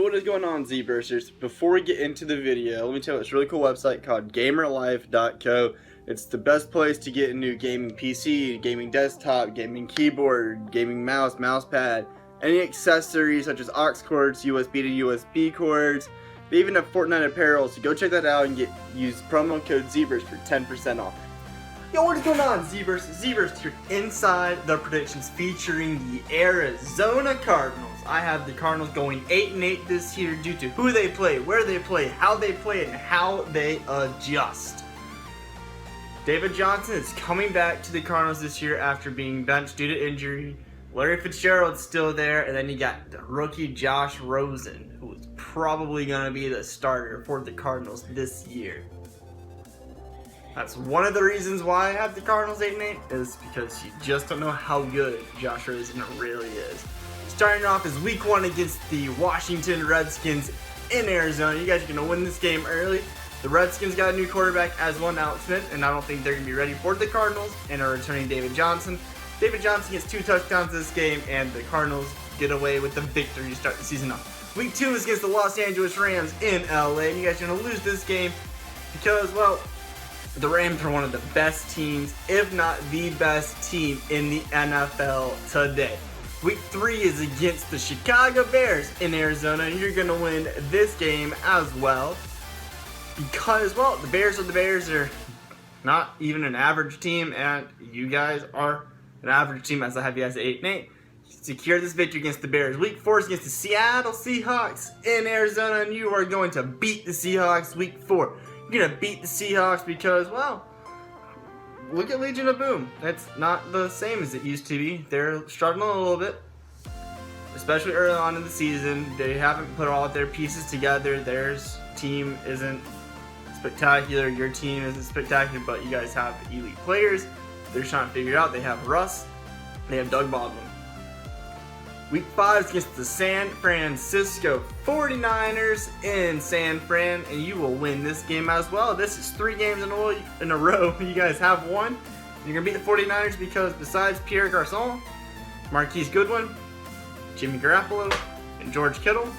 What is going on, Z-Bursers? Before we get into the video, let me tell you this really cool website called gamerlife.co. It's the best place to get a new gaming PC, gaming desktop, gaming keyboard, gaming mouse, mousepad, any accessories such as aux cords, USB to USB cords. They even have Fortnite apparel, so go check that out and use promo code ZBurst for 10% off. Yo, what is going on, Z-Burst? Z-Burst here inside the predictions featuring the Arizona Cardinals. I have the Cardinals going 8-8 this year due to who they play, where they play, and how they adjust. David Johnson is coming back to the Cardinals this year after being benched due to injury. Larry Fitzgerald's still there, and then you got the rookie Josh Rosen, who is probably going to be the starter for the Cardinals this year. That's one of the reasons why I have the Cardinals 8-8, is because you just don't know how good Josh Rosen really is. Starting off is week 1 against the Washington Redskins in Arizona. You guys are going to win this game early. The Redskins got a new quarterback as well, Alex Smith, and I don't think they're going to be ready for the Cardinals and are returning David Johnson. David Johnson gets 2 touchdowns this game, and the Cardinals get away with the victory to start the season off. Week 2 is against the Los Angeles Rams in LA, and you guys are going to lose this game because, well, the Rams are one of the best teams, if not the best team in the NFL today. Week 3 is against the Chicago Bears in Arizona, and you're going to win this game as well. Because, well, the Bears are the Bears. They're not even an average team, and you guys are an average team, as I have you guys at 8-8. Secure this victory against the Bears. Week 4 is against the Seattle Seahawks in Arizona, and you are going to beat the Seahawks week 4. You're going to beat the Seahawks because, well, look at Legion of Boom. It's not the same as it used to be. They're struggling a little bit, especially early on in the season. They haven't put all of their pieces together. Their team isn't spectacular. Your team isn't spectacular, but you guys have elite players. They're trying to figure it out. They have Russ. They have Doug Baldwin. Week 5 is against the San Francisco 49ers in San Fran, and you will win this game as well. This is 3 games in a row. You guys have won. You're going to beat the 49ers because besides Pierre Garçon, Marquise Goodwin, Jimmy Garoppolo, and George Kittle,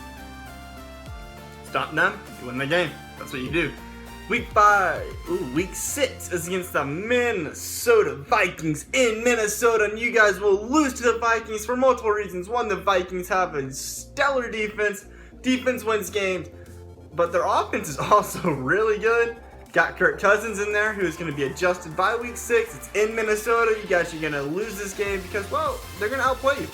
stop them, you win the game. That's what you do. Week 6 is against the Minnesota Vikings in Minnesota, and you guys will lose to the Vikings for multiple reasons. One, the Vikings have a stellar defense. Defense wins games, but their offense is also really good. Got Kirk Cousins in there, who's going to be adjusted by week 6. It's in Minnesota. You guys are going to lose this game because, well, they're going to outplay you.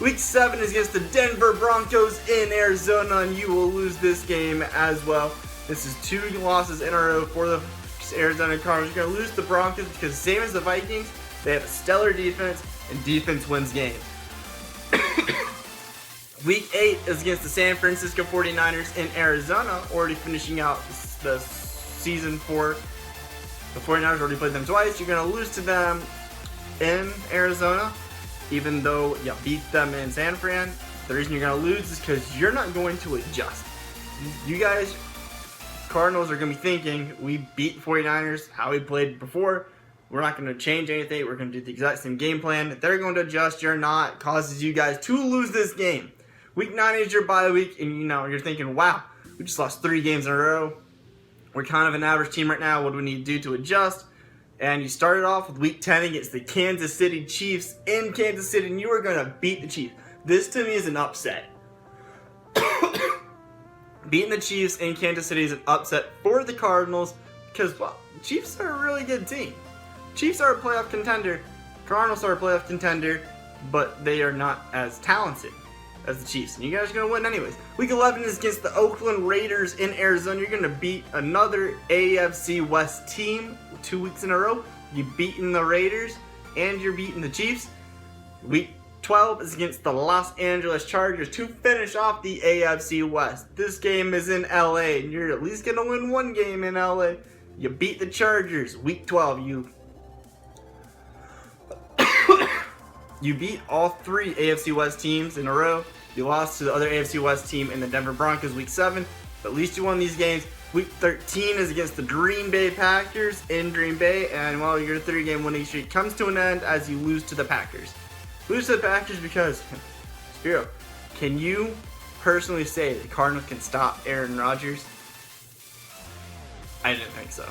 Week 7 is against the Denver Broncos in Arizona, and you will lose this game as well. This is 2 losses in a row for the Arizona Cardinals. You're going to lose the Broncos because, same as the Vikings, they have a stellar defense, and defense wins games. Week 8 is against the San Francisco 49ers in Arizona, already finishing out the season for the 49ers. Already played them twice. You're going to lose to them in Arizona, even though you beat them in San Fran. The reason you're going to lose is because you're not going to adjust. You guys, Cardinals, are going to be thinking, we beat 49ers how we played before. We're not going to change anything. We're going to do the exact same game plan. If they're going to adjust, you're not. Causes you guys to lose this game. Week 9 is your bye week, and you're thinking, wow, we just lost 3 games in a row. We're kind of an average team right now. What do we need to do to adjust? And you started off with week 10 against the Kansas City Chiefs in Kansas City, and you are going to beat the Chiefs. This, to me, is an upset. Beating the Chiefs in Kansas City is an upset for the Cardinals because, well, the Chiefs are a really good team. Chiefs are a playoff contender. Cardinals are a playoff contender, but they are not as talented as the Chiefs. And you guys are going to win anyways. Week 11 is against the Oakland Raiders in Arizona. You're going to beat another AFC West team 2 weeks in a row. You've beaten the Raiders and you're beating the Chiefs. Week 12 is against the Los Angeles Chargers to finish off the AFC West. This game is in LA, and you're at least going to win one game in LA. You beat the Chargers. Week 12, you beat all 3 AFC West teams in a row. You lost to the other AFC West team in the Denver Broncos week 7. But at least you won these games. Week 13 is against the Green Bay Packers in Green Bay. And, well, your 3-game winning streak comes to an end as you lose to the Packers. Lose to the Packers because, Spiro, can you personally say the Cardinals can stop Aaron Rodgers? I didn't think so.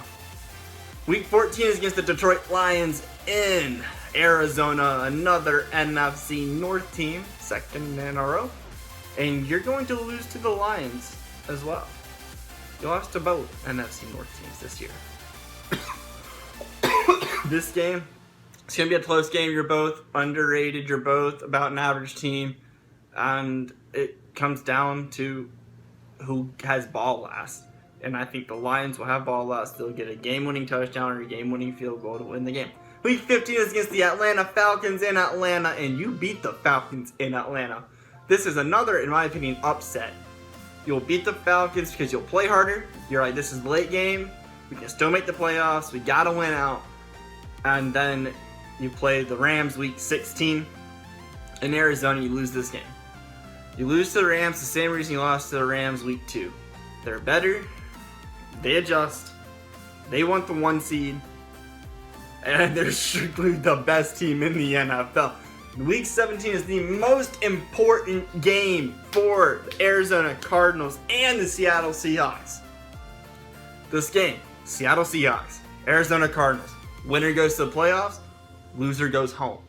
Week 14 is against the Detroit Lions in Arizona, another NFC North team, second in a row. And you're going to lose to the Lions as well. You lost to both NFC North teams this year. This game, it's going to be a close game. You're both underrated. You're both about an average team. And it comes down to who has ball last. And I think the Lions will have ball last. They'll get a game-winning touchdown or a game-winning field goal to win the game. Week 15 is against the Atlanta Falcons in Atlanta, and you beat the Falcons in Atlanta. This is another, in my opinion, upset. You'll beat the Falcons because you'll play harder. You're like, this is the late game. We can still make the playoffs. We got to win out. And then you play the Rams week 16 in Arizona. You lose this game. You lose to the Rams the same reason you lost to the Rams week 2. They're better. They adjust. They want the 1 seed. And they're strictly the best team in the NFL. Week 17 is the most important game for the Arizona Cardinals and the Seattle Seahawks. This game, Seattle Seahawks, Arizona Cardinals. Winner goes to the playoffs. Loser goes home.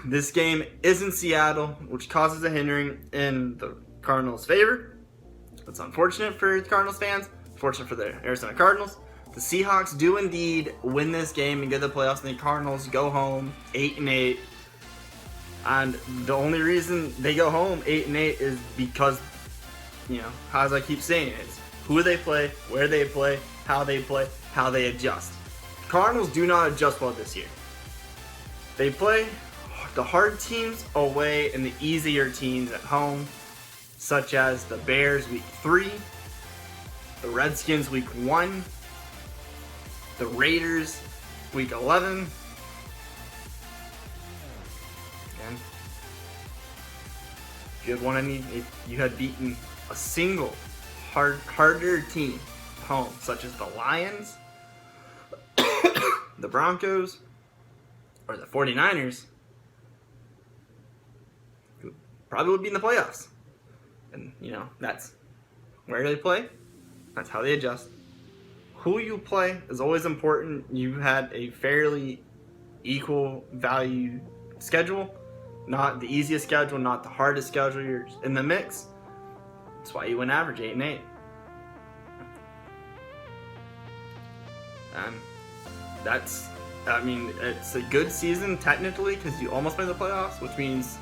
This game is in Seattle, which causes a hindering in the Cardinals' favor. It's unfortunate for the Cardinals fans, fortunate for the Arizona Cardinals. The Seahawks do indeed win this game and get to the playoffs, and the Cardinals go home 8-8. And the only reason they go home 8-8 is because, as I keep saying, it's who they play, where they play, how they adjust. Cardinals do not adjust well this year. They play the hard teams away and the easier teams at home, such as the Bears week 3, the Redskins week 1, the Raiders week 11, and if you had beaten a single harder team at home, such as the Lions, the Broncos, or the 49ers, you probably would be in the playoffs. And, that's where they play. That's how they adjust. Who you play is always important. You had a fairly equal value schedule. Not the easiest schedule, not the hardest schedule. You're in the mix. That's why you went average 8-8. It's a good season technically because you almost made the playoffs, which means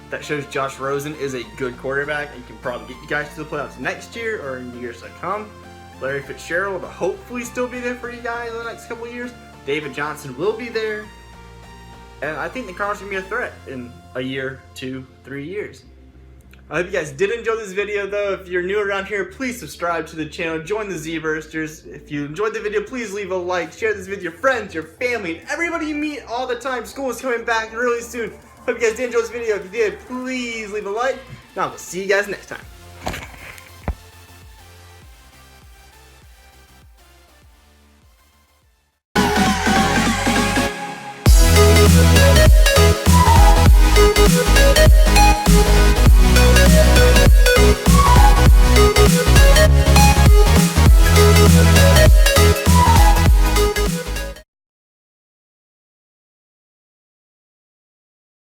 that shows Josh Rosen is a good quarterback and can probably get you guys to the playoffs next year or in years to come. Larry Fitzgerald will hopefully still be there for you guys in the next couple of years. David Johnson will be there. And I think the Cardinals are going to be a threat in a year, 2, 3 years. I hope you guys did enjoy this video though. If you're new around here, please subscribe to the channel. Join the Z-Bursters. If you enjoyed the video, please leave a like. Share this with your friends, your family, and everybody you meet all the time. School is coming back really soon. Hope you guys did enjoy this video. If you did, please leave a like. And I will see you guys next time.